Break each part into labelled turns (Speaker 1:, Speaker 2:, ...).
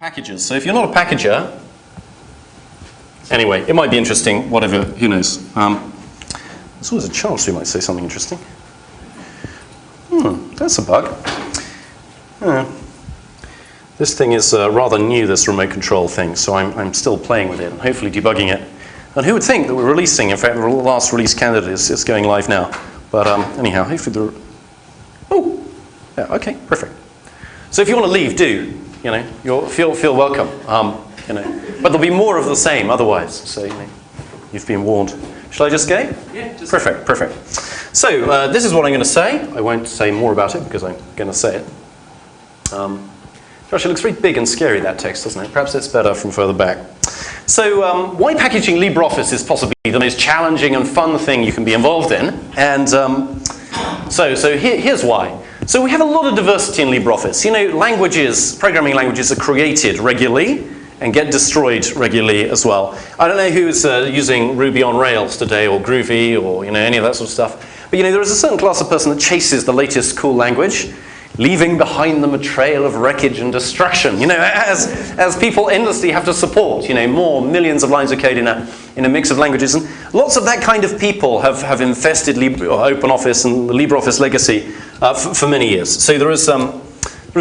Speaker 1: Packages. So if you're not a packager, anyway, it might be interesting, whatever, who knows. There's always a chance we might say something interesting. That's a bug. This thing is rather new, this remote control thing, so I'm still playing with it and hopefully debugging it. And who would think that we're releasing, in fact, the last release candidate is going live now. But anyhow, hopefully oh, yeah, okay, perfect. So if you want to leave, do. You know, you'll feel welcome. You know, but there'll be more of the same otherwise. So you've been warned. Shall I just go?
Speaker 2: Yeah. Just
Speaker 1: perfect. So this is what I'm going to say. I won't say more about it because I'm going to say it. Gosh, it looks very big and scary, that text, doesn't it? Perhaps it's better from further back. So why packaging LibreOffice is possibly the most challenging and fun thing you can be involved in. And so here's why. So we have a lot of diversity in LibreOffice. You know, languages, programming languages are created regularly and get destroyed regularly as well. I don't know who's using Ruby on Rails today or Groovy or any of that sort of stuff. But there is a certain class of person that chases the latest cool language, leaving behind them a trail of wreckage and destruction. As people endlessly have to support, more millions of lines of code in a mix of languages, and lots of that kind of people have infested OpenOffice and the LibreOffice legacy for many years. So there's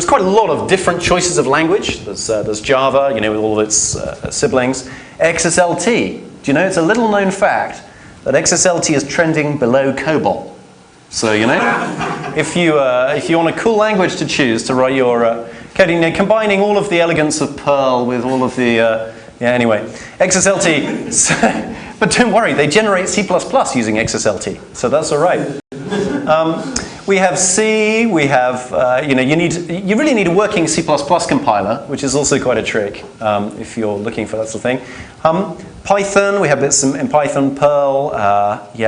Speaker 1: quite a lot of different choices of language. There's Java, with all of its siblings. XSLT. Do you know? It's a little known fact that XSLT is trending below COBOL. So if you want a cool language to choose to write your coding, combining all of the elegance of Perl with all of the anyway, XSLT. So, but don't worry, they generate C++ using XSLT, so that's all right. We have C. We have you really need a working C++ compiler, which is also quite a trick if you're looking for that sort of thing. Python, we have bits in Python, Perl,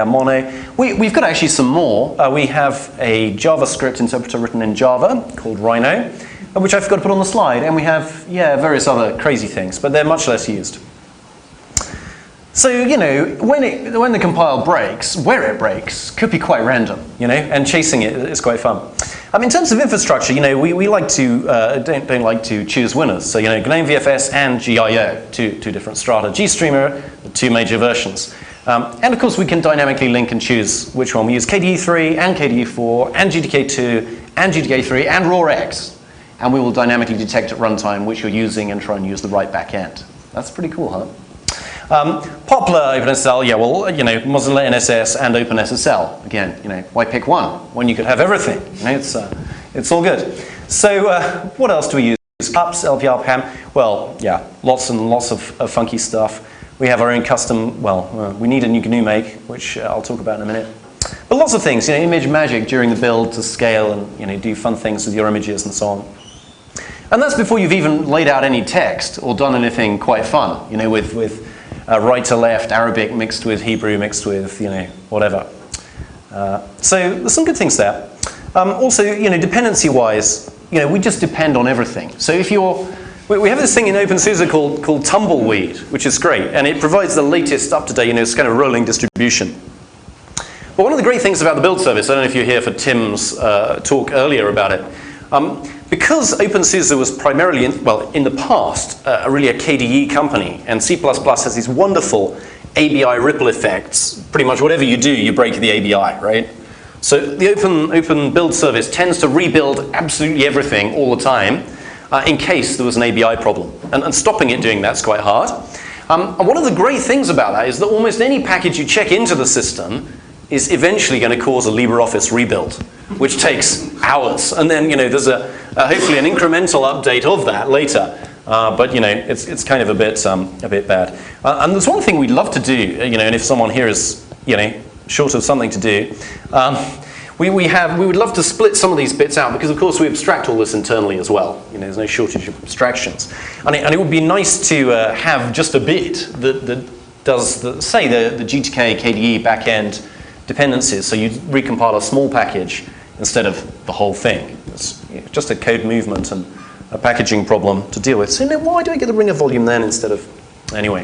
Speaker 1: Mono. We've got actually some more. We have a JavaScript interpreter written in Java called Rhino, which I forgot to put on the slide. And we have, various other crazy things, but they're much less used. So, when the compile breaks, where it breaks could be quite random, and chasing it is quite fun. In terms of infrastructure, we like to, don't like to choose winners. So, GNOME VFS and GIO, two different strata. GStreamer, the two major versions. And of course, we can dynamically link and choose which one. We use KDE3 and KDE4 and GTK2 and GTK3 and RAWX. And we will dynamically detect at runtime which you're using and try and use the right backend. That's pretty cool, huh? Popular OpenSSL, Mozilla NSS and OpenSSL. Again, why pick one when you could have everything? It's all good. So what else do we use? Cups, LPR, PAM. Well, lots and lots of funky stuff. We have our own custom. We need a new GNU make, which I'll talk about in a minute. But lots of things. Image magic during the build to scale and do fun things with your images and so on. And that's before you've even laid out any text or done anything quite fun. With right to left, Arabic mixed with Hebrew, mixed with, whatever. So there's some good things there. Also, dependency-wise, we just depend on everything. So if we have this thing in OpenSUSE called Tumbleweed, which is great, and it provides the latest up-to-date, it's kind of rolling distribution. But one of the great things about the build service, I don't know if you're here for Tim's talk earlier about it, because OpenSUSE was primarily, in the past, really a KDE company, and C++ has these wonderful ABI ripple effects. Pretty much whatever you do, you break the ABI, right? So the open build service tends to rebuild absolutely everything all the time in case there was an ABI problem. And stopping it doing that's quite hard. And one of the great things about that is that almost any package you check into the system is eventually going to cause a LibreOffice rebuild, which takes hours. And then, there's hopefully an incremental update of that later. But, it's kind of a bit bad. And there's one thing we'd love to do, and if someone here is, short of something to do, we would love to split some of these bits out because, of course, we abstract all this internally as well. There's no shortage of abstractions. And it would be nice to have just a bit that does, say, the GTK, KDE backend dependencies, so you recompile a small package instead of the whole thing. It's just a code movement and a packaging problem to deal with. So why do I get the ringer volume then instead of... Anyway.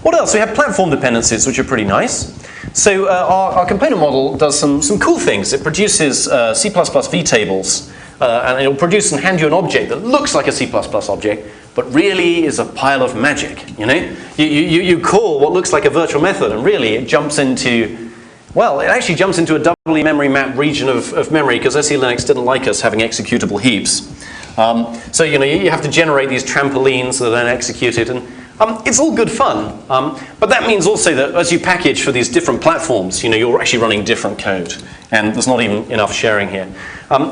Speaker 1: What else? We have platform dependencies, which are pretty nice. So our component model does some cool things. It produces C++ vtables and it'll produce and hand you an object that looks like a C++ object, but really is a pile of magic, you know? You call what looks like a virtual method, and really it jumps into, well, it actually jumps into a doubly memory mapped region of memory, because SE Linux didn't like us having executable heaps. So, you know, you have to generate these trampolines that are then executed, and it's all good fun. But that means also that as you package for these different platforms, you know, you're actually running different code, and there's not even enough sharing here.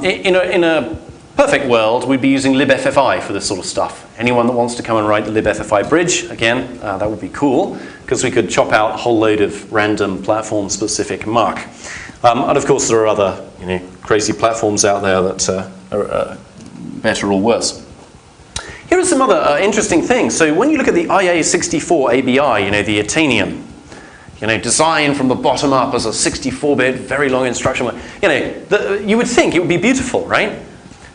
Speaker 1: In a perfect world, we'd be using LibFFI for this sort of stuff. Anyone that wants to come and write the LibFFI bridge, again, that would be cool, because we could chop out a whole load of random platform-specific muck. And of course, there are other, you know, crazy platforms out there that are better or worse. Here are some other interesting things. So when you look at the IA64 ABI, you know, the Athenium, you know, designed from the bottom up as a 64-bit, very long instruction, you know, you would think it would be beautiful, right?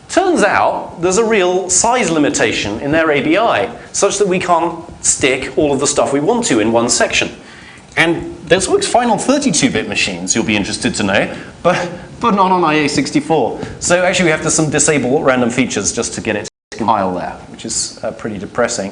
Speaker 1: Turns out there's a real size limitation in their ABI, such that we can't stick all of the stuff we want to in one section. And this works fine on 32-bit machines, you'll be interested to know, but not on IA64. So actually we have to disable random features just to get it to compile there, which is pretty depressing.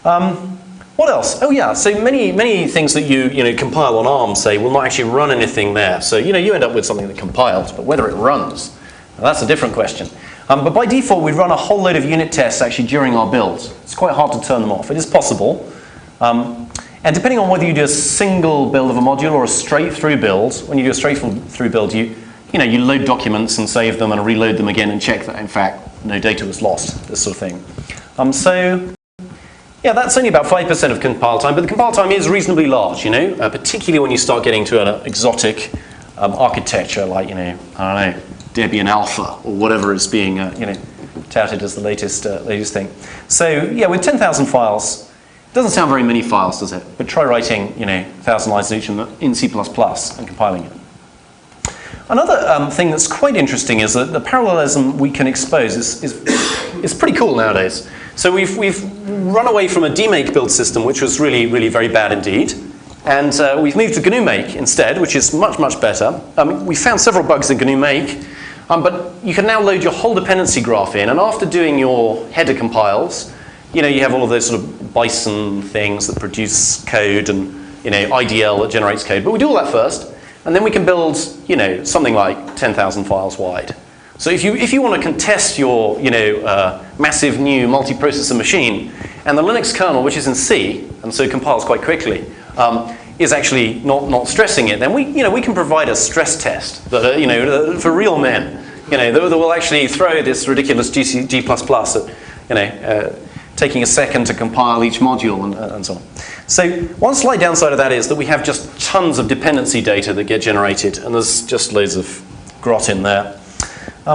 Speaker 1: What else? Oh yeah, so many things that you know, compile on ARM, say, will not actually run anything there. So you know, you end up with something that compiles, but whether it runs, well, that's a different question. But by default, we run a whole load of unit tests actually during our builds. It's quite hard to turn them off. It is possible. And depending on whether you do a single build of a module or a straight-through build, when you do a straight-through build, you load documents and save them and reload them again and check that, in fact, no data was lost, this sort of thing. So, yeah, that's only about 5% of compile time, but the compile time is reasonably large, you know, particularly when you start getting to an exotic architecture like, you know, I don't know, Debian Alpha or whatever is being, you know, touted as the latest thing. So, yeah, with 10,000 files, it doesn't sound very many files, does it? But try writing, you know, 1,000 lines each in C++ and compiling it. Another thing that's quite interesting is that the parallelism we can expose is pretty cool nowadays. So we've run away from a DMake build system, which was really, really very bad indeed. And we've moved to GNU Make instead, which is much, much better. We found several bugs in GNU Make, but you can now load your whole dependency graph in, and after doing your header compiles, you know, you have all of those sort of Bison things that produce code and, you know, IDL that generates code. But we do all that first, and then we can build, you know, something like 10,000 files wide. So if you want to contest your, you know, massive new multiprocessor machine, and the Linux kernel, which is in C, and so compiles quite quickly, is actually not stressing it, then we can provide a stress test that, you know, for real men, you know, that will actually throw this ridiculous G++ at, you know, taking a second to compile each module and so on. So one slight downside of that is that we have just tons of dependency data that get generated, and there's just loads of grot in there.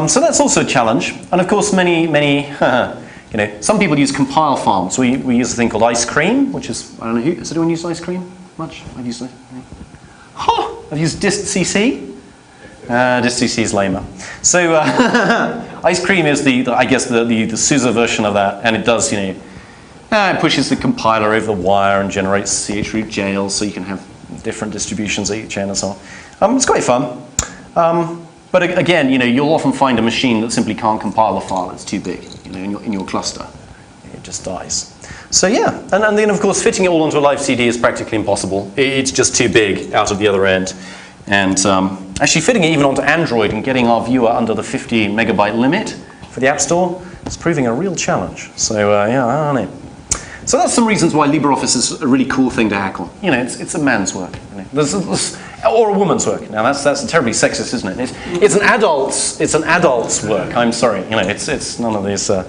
Speaker 1: So that's also a challenge. And of course, many, you know, some people use compile farms. We use a thing called Ice Cream, which is, I don't know, has anyone used Ice Cream much? I've used it. I've used distcc. Distcc is lamer. So Ice Cream is I guess the SUSE version of that, and it does, you know, it pushes the compiler over the wire and generates chroot jails, so you can have different distributions at each end and so on. It's quite fun. But again, you know, you'll often find a machine that simply can't compile a file. It's too big, you know, in your cluster. It just dies. So yeah, and then of course fitting it all onto a live CD is practically impossible. It's just too big out of the other end. And actually fitting it even onto Android and getting our viewer under the 50 megabyte limit for the App Store is proving a real challenge. So yeah, I don't know. So that's some reasons why LibreOffice is a really cool thing to hack on. You know, it's a man's work, you know. Or a woman's work. Now that's terribly sexist, isn't it? It's an adult's work. I'm sorry. You know, it's none of these. I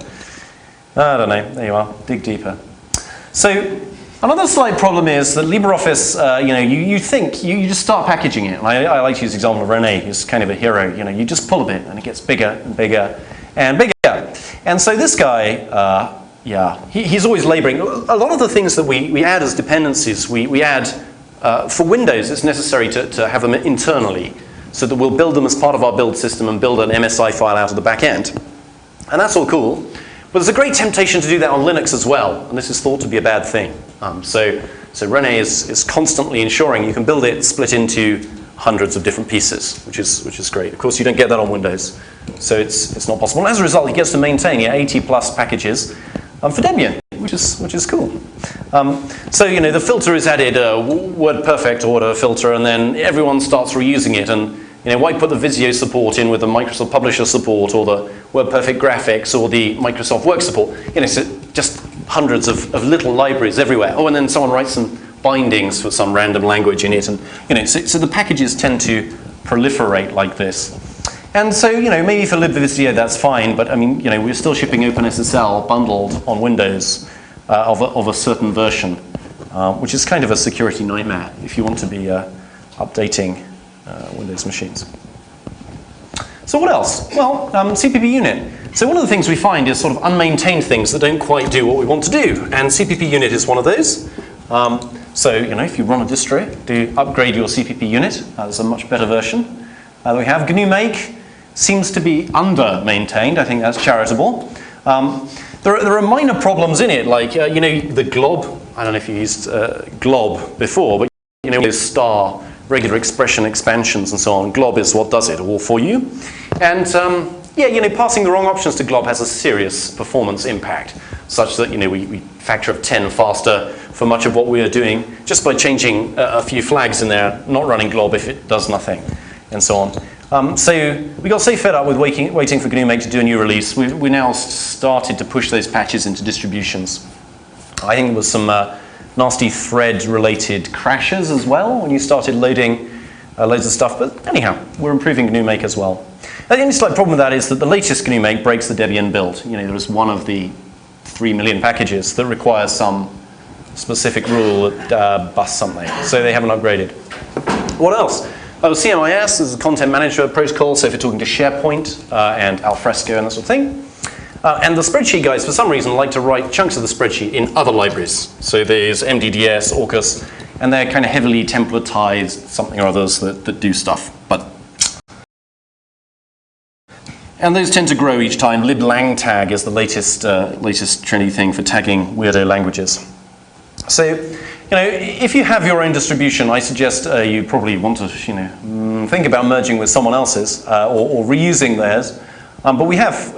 Speaker 1: don't know. There you are. Dig deeper. So another slight problem is that LibreOffice. You know, you think you just start packaging it. And I like to use the example of Rene, who's kind of a hero. You know, you just pull a bit and it gets bigger and bigger and bigger. And so this guy. Yeah, he's always laboring. A lot of the things that we add as dependencies, we add, for Windows, it's necessary to have them internally, so that we'll build them as part of our build system and build an MSI file out of the back end. And that's all cool. But there's a great temptation to do that on Linux as well, and this is thought to be a bad thing. So Rene is constantly ensuring you can build it split into hundreds of different pieces, which is great. Of course, you don't get that on Windows. So it's not possible. And as a result, he gets to maintain 80 plus packages for Debian, which is cool. So the filter is added, WordPerfect or whatever filter, and then everyone starts reusing it. And why put the Visio support in with the Microsoft Publisher support or the WordPerfect graphics or the Microsoft Work support? So just hundreds of little libraries everywhere. Oh, and then someone writes some bindings for some random language in it, and so the packages tend to proliferate like this. And so maybe for LibVisio that's fine, but I mean we're still shipping OpenSSL bundled on Windows of a certain version, which is kind of a security nightmare if you want to be updating Windows machines. So what else? Well, CPP unit. So one of the things we find is sort of unmaintained things that don't quite do what we want to do, and CPP unit is one of those. So if you run a distro, do upgrade your CPP unit. There's a much better version. We have GNU Make. Seems to be under-maintained. I think that's charitable. There are minor problems in it, like the glob. I don't know if you used glob before, but those star regular expression expansions and so on. Glob is what does it all for you. And passing the wrong options to glob has a serious performance impact, such that we factor of 10 faster for much of what we are doing just by changing a few flags in there, not running glob if it does nothing, and so on. So we got so fed up with waiting for GNU Make to do a new release, we now started to push those patches into distributions. I think there was some nasty thread-related crashes as well when you started loading loads of stuff, but anyhow, we're improving GNU Make as well. The only slight problem with that is that the latest GNU Make breaks the Debian build. There is one of the 3 million packages that requires some specific rule that busts something, so they haven't upgraded. What else? CMIS is a content management protocol, so if you're talking to SharePoint and Alfresco and that sort of thing. And the spreadsheet guys, for some reason, like to write chunks of the spreadsheet in other libraries. So there's MDDS, Orcus, and they're kind of heavily templatized something or others that do stuff. And those tend to grow each time. LibLangTag is the latest trendy thing for tagging weirdo languages. So, if you have your own distribution, I suggest you probably want to, think about merging with someone else's or reusing theirs. But we have,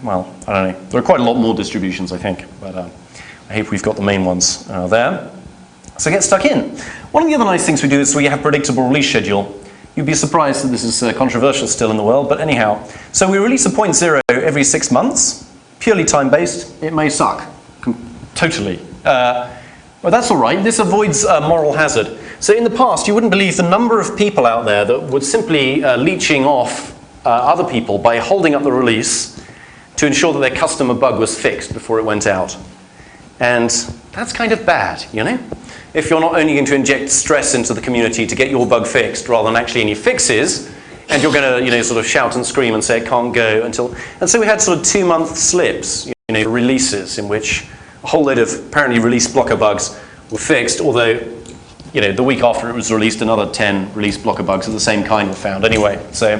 Speaker 1: well, I don't know. There are quite a lot more distributions, I think. But I hope we've got the main ones there. So get stuck in. One of the other nice things we do is we have predictable release schedule. You'd be surprised that this is controversial still in the world, but anyhow. So we release a 0.0 every 6 months, purely time-based. It may suck, totally. But that's all right. This avoids moral hazard. So in the past, you wouldn't believe the number of people out there that would simply leeching off other people by holding up the release to ensure that their customer bug was fixed before it went out. And that's kind of bad, If you're not only going to inject stress into the community to get your bug fixed rather than actually any fixes, and you're going to, sort of shout and scream and say it can't go until... And so we had sort of 2-month slips, releases in which a whole load of apparently released blocker bugs were fixed, although, the week after it was released, another 10 released blocker bugs of the same kind were found anyway. So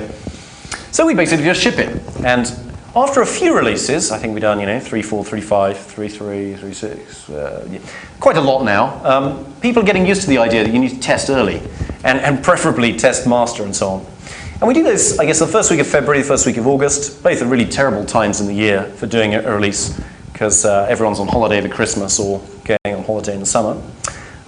Speaker 1: we basically just ship it. And after a few releases, I think we've done, 3.4, 3.5, 3.3, 3.6, quite a lot now, people are getting used to the idea that you need to test early, and preferably test master and so on. And we do this, I guess, the first week of February, the first week of August, both are really terrible times in the year for doing a release, because everyone's on holiday over Christmas or going on holiday in the summer.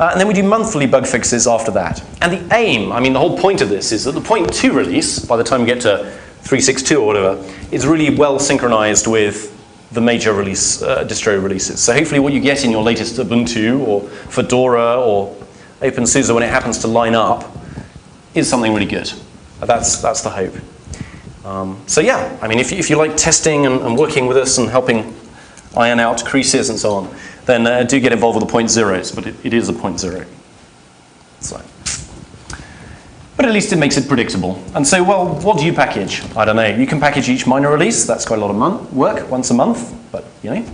Speaker 1: And then we do monthly bug fixes after that. And the aim, the whole point of this is that the 0.2 release, by the time we get to 3.6.2 or whatever, is really well synchronized with the major release, distro releases. So hopefully what you get in your latest Ubuntu or Fedora or OpenSUSE when it happens to line up is something really good. That's the hope. So yeah, if you like testing and working with us and helping iron out creases and so on, then do get involved with the 0.0s, but it is a 0.0. So. But at least it makes it predictable. And so, well, what do you package? I don't know. You can package each minor release. That's quite a lot of work, once a month, but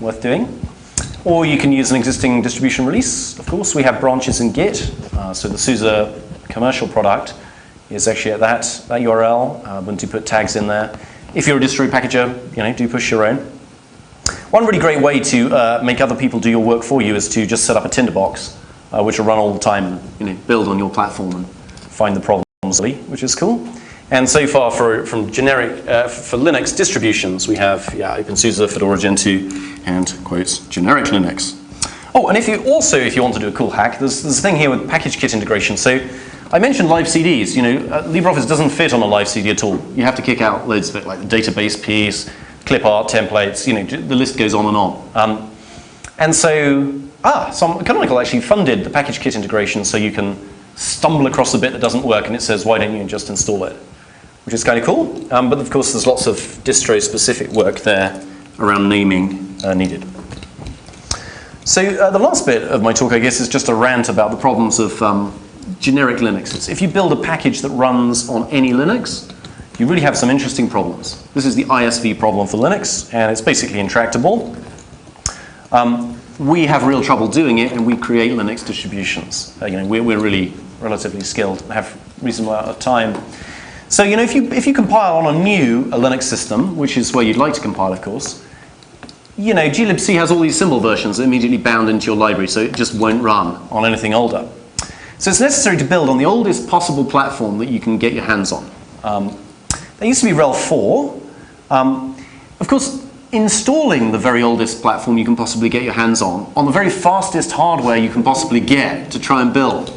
Speaker 1: worth doing. Or you can use an existing distribution release. Of course, we have branches in Git. So the SUSE commercial product is actually at that URL. Ubuntu put tags in there. If you're a distro packager, do push your own. One really great way to make other people do your work for you is to just set up a tinderbox, which will run all the time and build on your platform and find the problems, which is cool. And so far from generic, for Linux distributions, we have OpenSUSE, Fedora Gentoo, and quotes, generic Linux. Oh, and if you want to do a cool hack, there's a thing here with package kit integration. So I mentioned live CDs. LibreOffice doesn't fit on a live CD at all. You have to kick out loads of it, like the database piece, clip art, templates, the list goes on and on. And so, Canonical actually funded the package kit integration so you can stumble across a bit that doesn't work and it says, why don't you just install it? Which is kind of cool. But of course, there's lots of distro-specific work there around naming needed. So the last bit of my talk, I guess, is just a rant about the problems of generic Linux. If you build a package that runs on any Linux, you really have some interesting problems. This is the ISV problem for Linux, and it's basically intractable. We have real trouble doing it, and we create Linux distributions. We're really relatively skilled and have a reasonable amount of time. So if you compile on a new Linux system, which is where you'd like to compile, of course, glibc has all these symbol versions immediately bound into your library, so it just won't run on anything older. So it's necessary to build on the oldest possible platform that you can get your hands on. There used to be RHEL 4. Of course, installing the very oldest platform you can possibly get your hands on the very fastest hardware you can possibly get to try and build.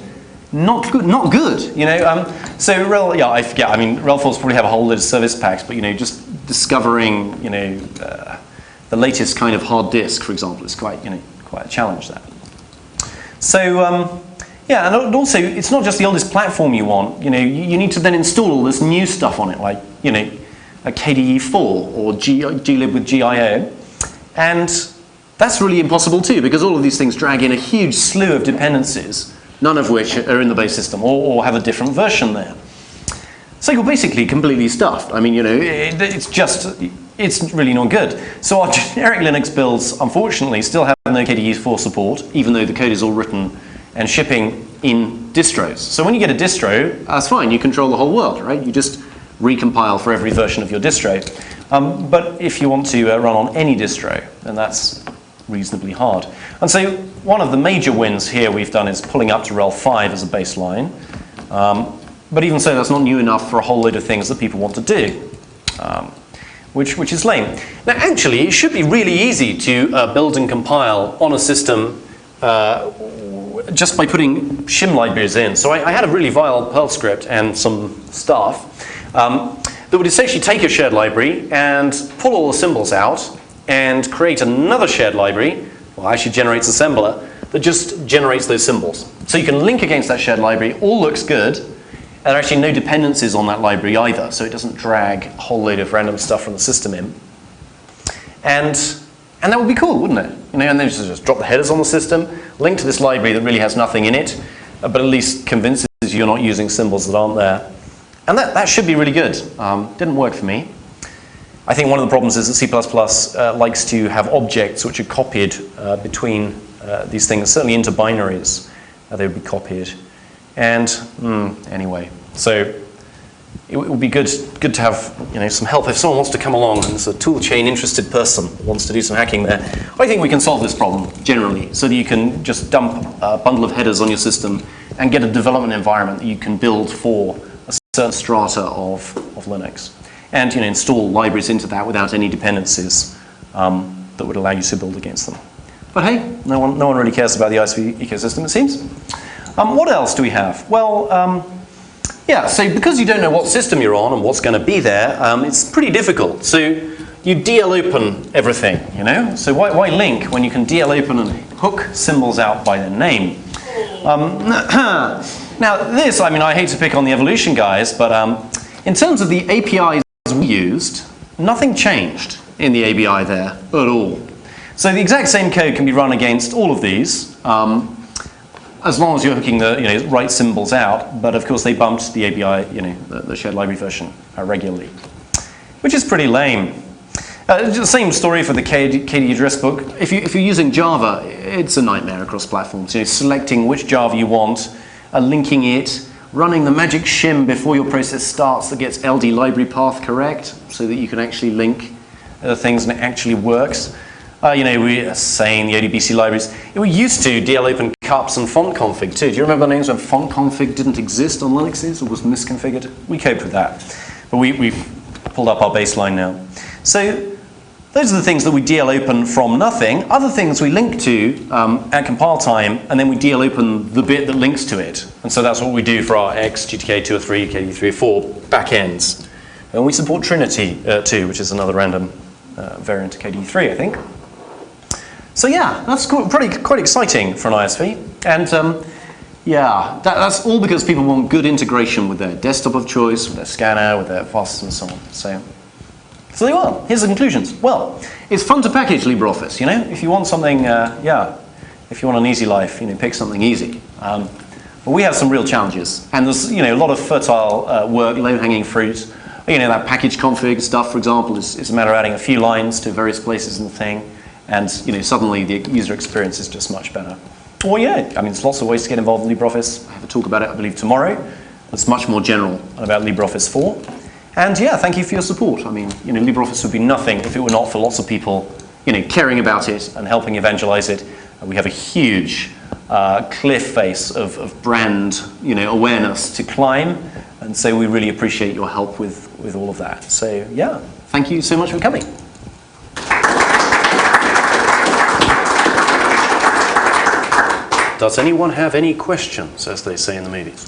Speaker 1: Not good. So RHEL, I forget. RHEL 4's probably have a whole load of service packs, but just discovering, the latest kind of hard disk, for example, is quite a challenge there. So and also it's not just the oldest platform you want. You need to then install all this new stuff on it, like a KDE4 or glib with GIO, and that's really impossible too, because all of these things drag in a huge slew of dependencies, none of which are in the base system or have a different version there. So you're basically completely stuffed. It's really not good. So our generic Linux builds, unfortunately, still have no KDE4 support, even though the code is all written and shipping in distros. So when you get a distro, that's fine. You control the whole world, right? You just recompile for every version of your distro. But if you want to run on any distro, then that's reasonably hard. And so one of the major wins here we've done is pulling up to RHEL 5 as a baseline. But even so, that's not new enough for a whole load of things that people want to do, which is lame. Now, actually, it should be really easy to build and compile on a system just by putting shim libraries in. So I had a really vile Perl script and some stuff that would essentially take a shared library and pull all the symbols out and create another shared library, well, actually generates assembler, that just generates those symbols. So you can link against that shared library, all looks good, and there are actually no dependencies on that library either, so it doesn't drag a whole load of random stuff from the system in. And that would be cool, wouldn't it? And then just drop the headers on the system, link to this library that really has nothing in it, but at least convinces you you're not using symbols that aren't there. And that should be really good. Didn't work for me. I think one of the problems is that C++ likes to have objects which are copied between these things, certainly into binaries. They would be copied. And anyway, so it would be good to have some help if someone wants to come along and there's a toolchain interested person who wants to do some hacking there. I think we can solve this problem generally, so that you can just dump a bundle of headers on your system and get a development environment that you can build for a certain strata of Linux, and install libraries into that without any dependencies that would allow you to build against them. But hey, no one really cares about the ISV ecosystem, it seems. What else do we have? Well, yeah, so because you don't know what system you're on and what's going to be there, it's pretty difficult. So you DL open everything, So why link when you can DL open and hook symbols out by their name? Now this, I hate to pick on the evolution guys, but in terms of the APIs we used, nothing changed in the ABI there at all. So the exact same code can be run against all of these, as long as you're hooking the right symbols out. But of course they bumped the ABI, the shared library version regularly, which is pretty lame. The same story for the KDE address book. If you're using Java, it's a nightmare across platforms. Selecting which Java you want, linking it, running the magic shim before your process starts that gets LD library path correct, so that you can actually link things and it actually works. We are saying the ODBC libraries. We used to DL open cups and font config too. Do you remember names when font config didn't exist on Linuxes or was misconfigured? We coped with that. But we've pulled up our baseline now. So those are the things that we DL open from nothing. Other things we link to at compile time, and then we DL open the bit that links to it. And so that's what we do for our X, GTK 2 or 3, KD3 or 4 backends. And we support Trinity too, which is another random variant of KD3, I think. So yeah, that's quite exciting for an ISV. And yeah, that's all because people want good integration with their desktop of choice, with their scanner, with their FOSS and so on. So there you are. Here's the conclusions. Well, it's fun to package LibreOffice, you know? If you want something, if you want an easy life, you know, pick something easy. But we have some real challenges. And there's, you know, a lot of fertile work, low-hanging fruit. You know, that package config stuff, for example, is a matter of adding a few lines to various places in the thing. And, you know, suddenly the user experience is just much better. Well, yeah, I mean, there's lots of ways to get involved in LibreOffice. I have a talk about it, I believe, tomorrow. It's much more general about LibreOffice 4. And yeah, thank you for your support. I mean, you know, LibreOffice would be nothing if it were not for lots of people, you know, caring about it and helping evangelize it. We have a huge cliff face of brand, you know, awareness to climb. And so we really appreciate your help with all of that. So yeah, thank you so much for coming. Does anyone have any questions, as they say in the movies?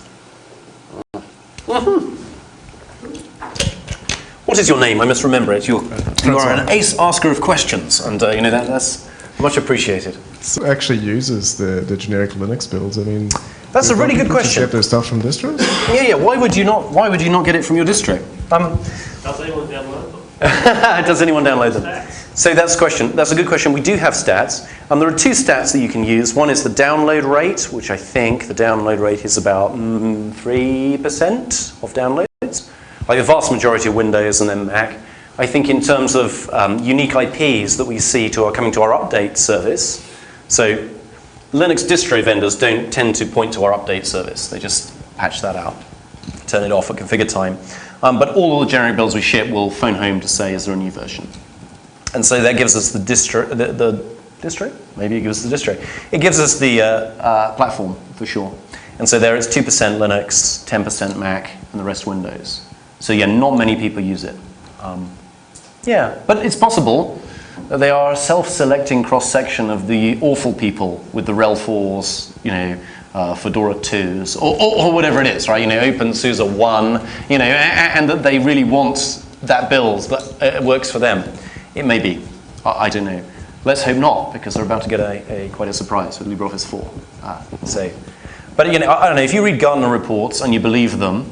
Speaker 1: What is your name? I must remember it. You are an ace asker of questions, and you know that's much appreciated.
Speaker 2: It actually uses the generic Linux builds. I mean,
Speaker 1: that's a really good question.
Speaker 2: Get their stuff from distros?
Speaker 1: Yeah. Why would you not get it from your distro?
Speaker 3: Does anyone download them?
Speaker 1: Does anyone download them? So that's a question. That's a good question. We do have stats. There are two stats that you can use. One is the download rate, which I think the download rate is about 3% of downloads. Like the vast majority of Windows and then Mac. I think in terms of unique IPs that we see coming to our update service. So Linux distro vendors don't tend to point to our update service. They just patch that out, turn it off at configure time. But all of the generic builds we ship will phone home to say, is there a new version? And so that gives us the distro, Maybe it gives us the distro. It gives us the platform, for sure. And so there it's 2% Linux, 10% Mac, and the rest Windows. So yeah, not many people use it. Yeah, but it's possible that they are a self-selecting cross-section of the awful people with the RHEL 4s, you know, Fedora 2s, or whatever it is, right? You know, OpenSUSE 1, you know, and that they really want that build that it works for them. It may be. I don't know. Let's hope not, because they're about to get quite a surprise with LibreOffice 4. But you know, I don't know. If you read Gartner reports and you believe them,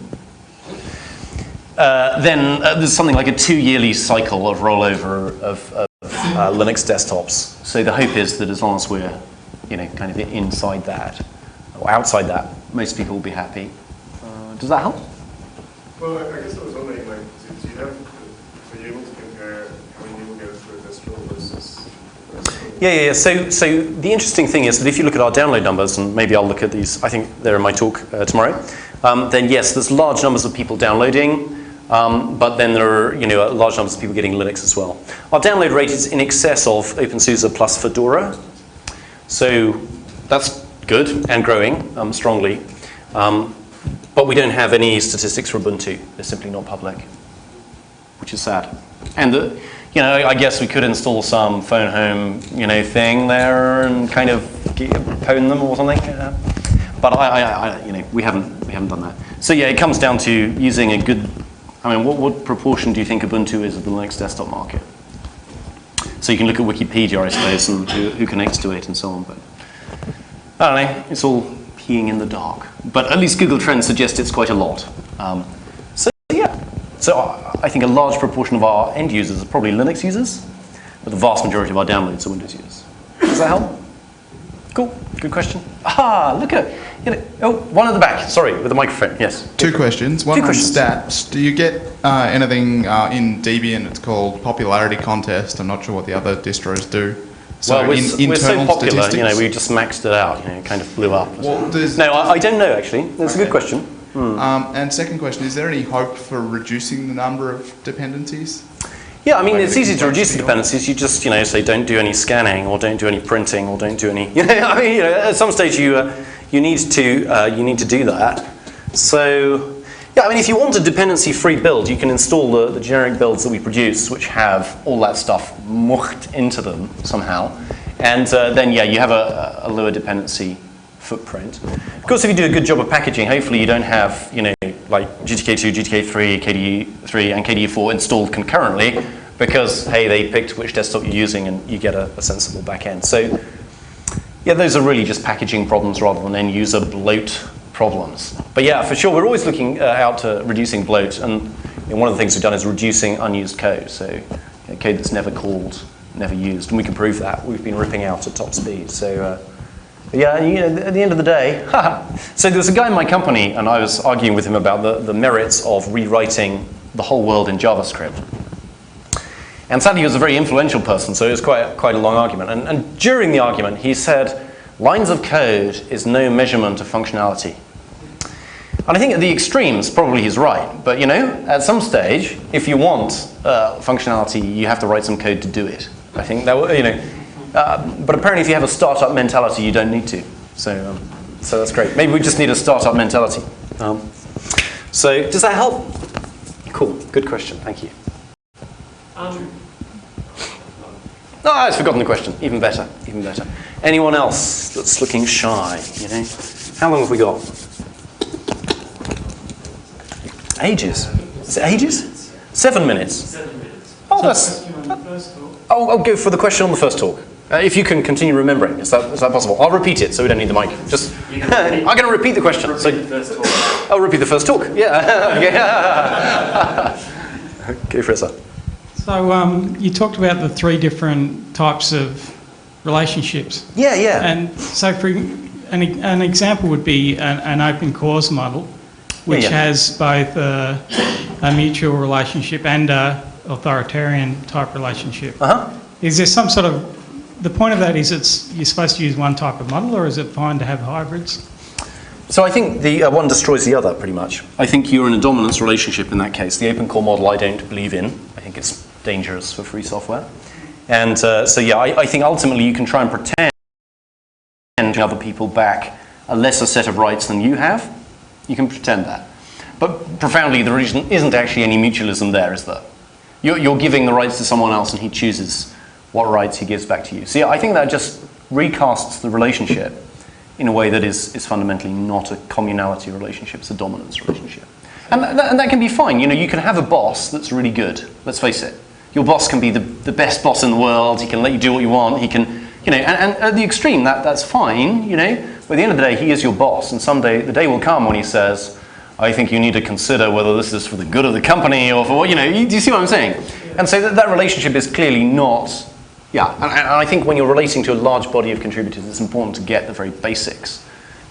Speaker 1: then there's something like a 2-yearly cycle of rollover of Linux desktops. So the hope is that as long as we're, you know, kind of inside that or outside that, most people will be happy. Does that help?
Speaker 2: Well, I guess I was wondering, like, do you have, are you able to compare how many people go through a distro versus?
Speaker 1: Yeah. So the interesting thing is that if you look at our download numbers, and maybe I'll look at these, I think they're in my talk tomorrow, then yes, there's large numbers of people downloading. But then there are, you know, large numbers of people getting Linux as well. Our download rate is in excess of OpenSUSE plus Fedora. So that's good and growing strongly. But we don't have any statistics for Ubuntu. They're simply not public, which is sad. And, you know, I guess we could install some phone home, you know, thing there and kind of pwn them or something. But you know, we haven't done that. So yeah, it comes down to using a good. I mean, what proportion do you think Ubuntu is of the Linux desktop market? So you can look at Wikipedia, I suppose, and who connects to it and so on. But I don't know, it's all peeing in the dark. But at least Google Trends suggest it's quite a lot. So yeah, so I think a large proportion of our end users are probably Linux users, but the vast majority of our downloads are Windows users. Does that help? Cool, good question. Look at, you know, oh, one at the back, sorry, with the microphone, yes.
Speaker 4: Two questions. One on stats. Do you get anything in Debian? It's called popularity contest. I'm not sure what the other distros do. So
Speaker 1: well, we're so popular,
Speaker 4: statistics?
Speaker 1: you know, we just maxed it out, you know, it kind of blew up.
Speaker 4: Well,
Speaker 1: no, I don't know, actually. That's a good question.
Speaker 4: And second question, is there any hope for reducing the number of dependencies?
Speaker 1: Yeah, I mean, it's easy to reduce the dependencies. You just, say don't do any scanning, or don't do any printing, or don't do any. I mean, at some stage you need to do that. So, yeah, I mean, if you want a dependency-free build, you can install the generic builds that we produce, which have all that stuff mucked into them somehow, and then yeah, you have a lower dependency footprint. Of course, if you do a good job of packaging, hopefully you don't have, like GTK2, GTK3, KDE3, and KDE4 installed concurrently, because, hey, they picked which desktop you're using and you get a sensible backend. So, yeah, those are really just packaging problems rather than end-user bloat problems. But yeah, for sure, we're always looking out to reducing bloat, and one of the things we've done is reducing unused code. So, code that's never called, never used, and we can prove that. We've been ripping out at top speed. So, yeah, at the end of the day, so there was a guy in my company, and I was arguing with him about the merits of rewriting the whole world in JavaScript. And sadly, he was a very influential person, so it was quite a long argument. And during the argument, he said, lines of code is no measurement of functionality. And I think at the extremes, probably he's right. But at some stage, if you want functionality, you have to write some code to do it. I think that, but apparently if you have a startup mentality, you don't need to. So that's great. Maybe we just need a startup mentality. So does that help? Cool, good question, thank you. No, I've forgotten the question. Even better, even better. Anyone else that's looking shy, How long have we got? Ages. Is it ages? 7 minutes.
Speaker 3: 7 minutes.
Speaker 1: Oh, that's... I'll go for the question on the first talk. If you can continue remembering, is that possible? I'll repeat it so we don't need the mic. Just, I'm going to repeat the question. I'll repeat the first talk. Yeah. Go for it, sir.
Speaker 5: So you talked about the 3 different types of relationships.
Speaker 1: Yeah.
Speaker 5: And so for an example would be an open cause model, which has both a mutual relationship and a authoritarian type relationship. Is there some sort of, the point of that is you're supposed to use one type of model, or is it fine to have hybrids?
Speaker 1: So I think the one destroys the other, pretty much. I think you're in a dominance relationship in that case. The open core model I don't believe in. I think it's dangerous for free software. And so yeah, I think ultimately you can try and pretend to other people back a lesser set of rights than you have. You can pretend that. But profoundly, there isn't actually any mutualism there, is there? You're giving the rights to someone else and he chooses what rights he gives back to you. So yeah, I think that just recasts the relationship in a way that is fundamentally not a communality relationship, it's a dominance relationship. And that can be fine. You can have a boss that's really good, let's face it. Your boss can be the best boss in the world, he can let you do what you want, he can, and at the extreme, that's fine, But at the end of the day, he is your boss, and someday, the day will come when he says, I think you need to consider whether this is for the good of the company or for what, do you see what I'm saying? And so that relationship is clearly not, and I think when you're relating to a large body of contributors, it's important to get the very basics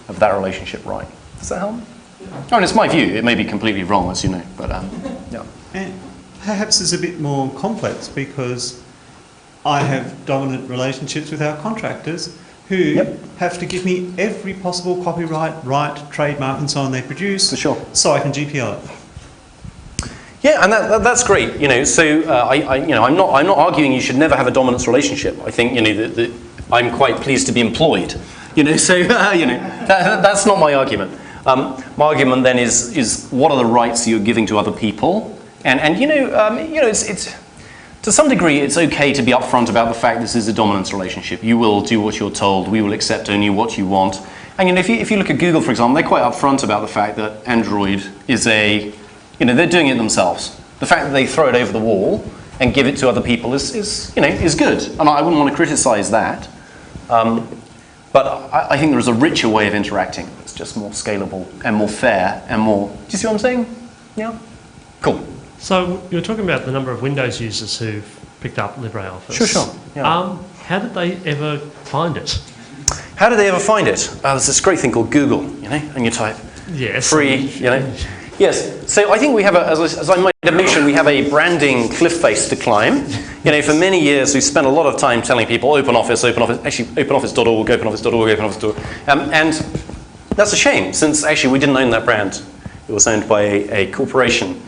Speaker 1: of that relationship right. Does that help? I mean, it's my view. It may be completely wrong, as you know, but yeah.
Speaker 6: And perhaps it's a bit more complex because I have dominant relationships with our contractors who have to give me every possible copyright, right, trademark, and so on they produce,
Speaker 1: for sure,
Speaker 6: so I can GPL it.
Speaker 1: Yeah, and that's great. So I'm not arguing you should never have a dominance relationship. I think that I'm quite pleased to be employed. So that's not my argument. My argument then is what are the rights you're giving to other people, and it's to some degree it's okay to be upfront about the fact this is a dominance relationship. You will do what you're told. We will accept only what you want. And if you look at Google, for example, they're quite upfront about the fact that Android is they're doing it themselves. The fact that they throw it over the wall and give it to other people is good, and I wouldn't want to criticize that. But I think there is a richer way of interacting that's just more scalable and more fair and more... Do you see what I'm saying? Yeah? Cool.
Speaker 3: So you're talking about the number of Windows users who've picked up LibreOffice.
Speaker 1: Sure. Yeah.
Speaker 3: How did they ever find it?
Speaker 1: How did they ever find it? There's this great thing called Google, and you type free, Yes, so I think we have, as I might have mentioned, we have a branding cliff face to climb. For many years we've spent a lot of time telling people OpenOffice, actually OpenOffice.org, OpenOffice.org, OpenOffice.org. And that's a shame, since actually we didn't own that brand. It was owned by a corporation,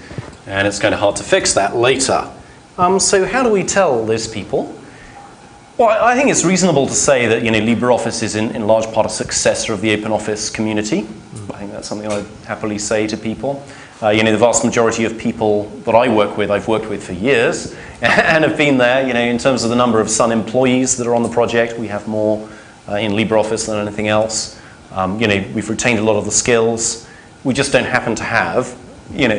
Speaker 1: and it's kind of hard to fix that later. So how do we tell those people? Well, I think it's reasonable to say that LibreOffice is in large part a successor of the OpenOffice community. I think that's something I'd happily say to people. The vast majority of people that I work with, I've worked with for years, and have been there. In terms of the number of Sun employees that are on the project, we have more in LibreOffice than anything else. We've retained a lot of the skills. We just don't happen to have,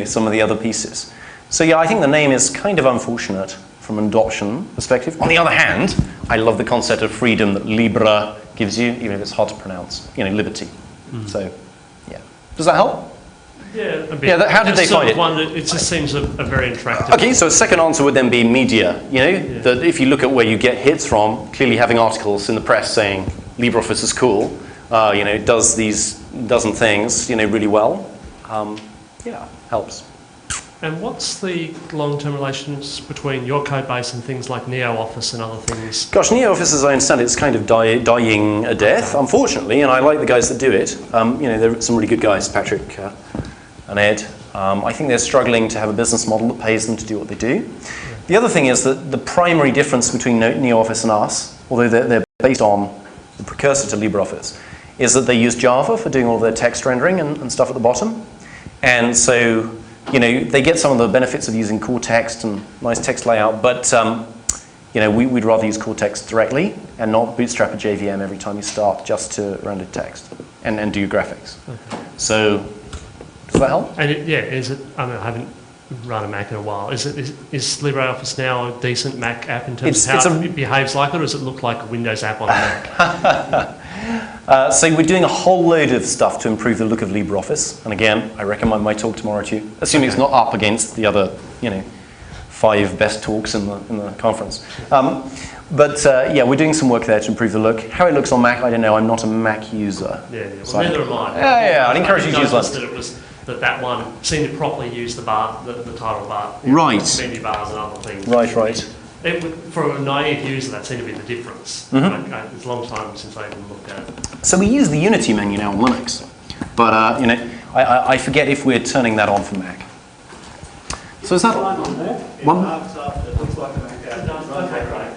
Speaker 1: some of the other pieces. So yeah, I think the name is kind of unfortunate from an adoption perspective. On the other hand, I love the concept of freedom that Libre gives you, even if it's hard to pronounce. Liberty. So, yeah. Does that help?
Speaker 3: Yeah, a bit.
Speaker 1: Yeah, how did they find it?
Speaker 3: It just seems a very attractive.
Speaker 1: Okay, so a second answer would then be media. That if you look at where you get hits from, clearly having articles in the press saying LibreOffice is cool, does these dozen things, really well. Yeah, helps.
Speaker 3: And what's the long-term relations between your code base and things like NeoOffice and other things?
Speaker 1: Gosh, NeoOffice, as I understand it, is kind of dying a death, unfortunately, and I like the guys that do it. There are some really good guys, Patrick and Ed. I think they're struggling to have a business model that pays them to do what they do. The other thing is that the primary difference between NeoOffice and us, although they're based on the precursor to LibreOffice, is that they use Java for doing all their text rendering and stuff at the bottom. And so, they get some of the benefits of using core text and nice text layout, but we'd rather use core text directly and not bootstrap a JVM every time you start just to render text and do graphics. Okay. So, does that help?
Speaker 3: And is it? I mean, I haven't run a Mac in a while. Is LibreOffice now a decent Mac app in terms of how it behaves like it, or does it look like a Windows app on a Mac?
Speaker 1: So we're doing a whole load of stuff to improve the look of LibreOffice. And again, I recommend my talk tomorrow to you, assuming it's not up against the other, 5 best talks in the conference. Yeah, we're doing some work there to improve the look. How it looks on Mac, I don't know. I'm not a Mac user.
Speaker 3: Yeah. Well, neither am I.
Speaker 1: Yeah. I'd encourage you to use Linux.
Speaker 3: That one seemed to properly use the bar, the title bar,
Speaker 1: right,
Speaker 3: menu bars and other things.
Speaker 1: Right.
Speaker 3: For a naive user, that seemed to be the difference.
Speaker 1: Mm-hmm.
Speaker 3: It's a long time since I even looked at it.
Speaker 1: So we use the Unity menu now on Linux, but I forget if we're turning that on for Mac. So is that one?
Speaker 6: It looks like a Mac app.
Speaker 3: Okay, great.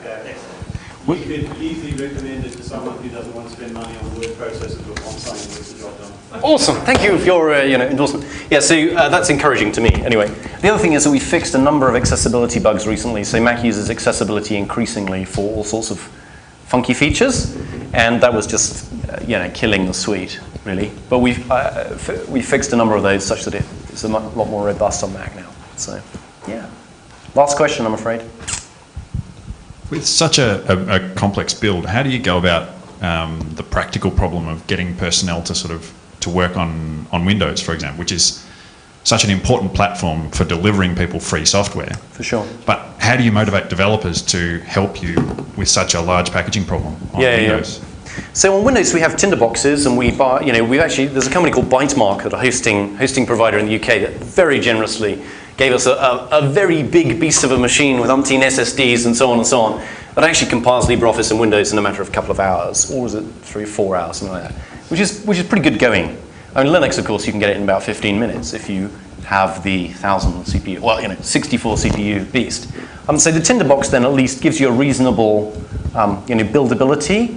Speaker 6: You could easily recommend it to someone who doesn't want to spend money on word processors or on something that gets the job done.
Speaker 1: Awesome, thank you for your endorsement. Yeah, so that's encouraging to me. Anyway, the other thing is that we fixed a number of accessibility bugs recently. So Mac uses accessibility increasingly for all sorts of funky features, and that was just killing the suite really. But we fixed a number of those such that it's a lot more robust on Mac now. So yeah, last question, I'm afraid.
Speaker 7: With such a complex build, how do you go about the practical problem of getting personnel to work on Windows, for example, which is such an important platform for delivering people free software?
Speaker 1: For sure.
Speaker 7: But how do you motivate developers to help you with such a large packaging problem on Windows?
Speaker 1: Yeah. So on Windows we have tinderboxes, and we buy. There's a company called Bytemark, that a hosting provider in the UK, that very generously gave us a very big beast of a machine with umpteen SSDs and so on, that actually compiles LibreOffice and Windows in a matter of a couple of hours, or was it 3 or 4 hours, something like that, which is pretty good going. I mean, Linux, of course, you can get it in about 15 minutes if you have the 1000 CPU, 64 CPU beast. So the tinderbox then at least gives you a reasonable, buildability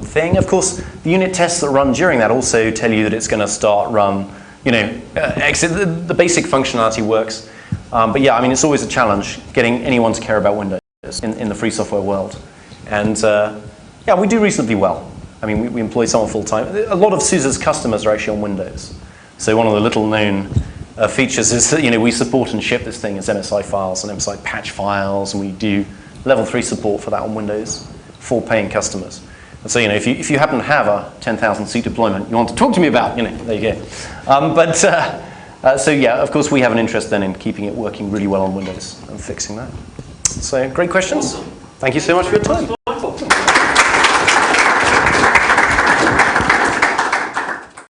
Speaker 1: thing. Of course, the unit tests that run during that also tell you that it's going to run. The basic functionality works. But yeah, I mean, it's always a challenge getting anyone to care about Windows in the free software world. And yeah, we do reasonably well. I mean, we employ someone full-time. A lot of SUSE's customers are actually on Windows. So one of the little-known features is that we support and ship this thing as MSI files and MSI patch files, and we do level 3 support for that on Windows for paying customers. And so if you happen to have a 10,000 seat deployment you want to talk to me about, there you go. So yeah, of course we have an interest then in keeping it working really well on Windows and fixing that. So great questions. Thank you so much for your time.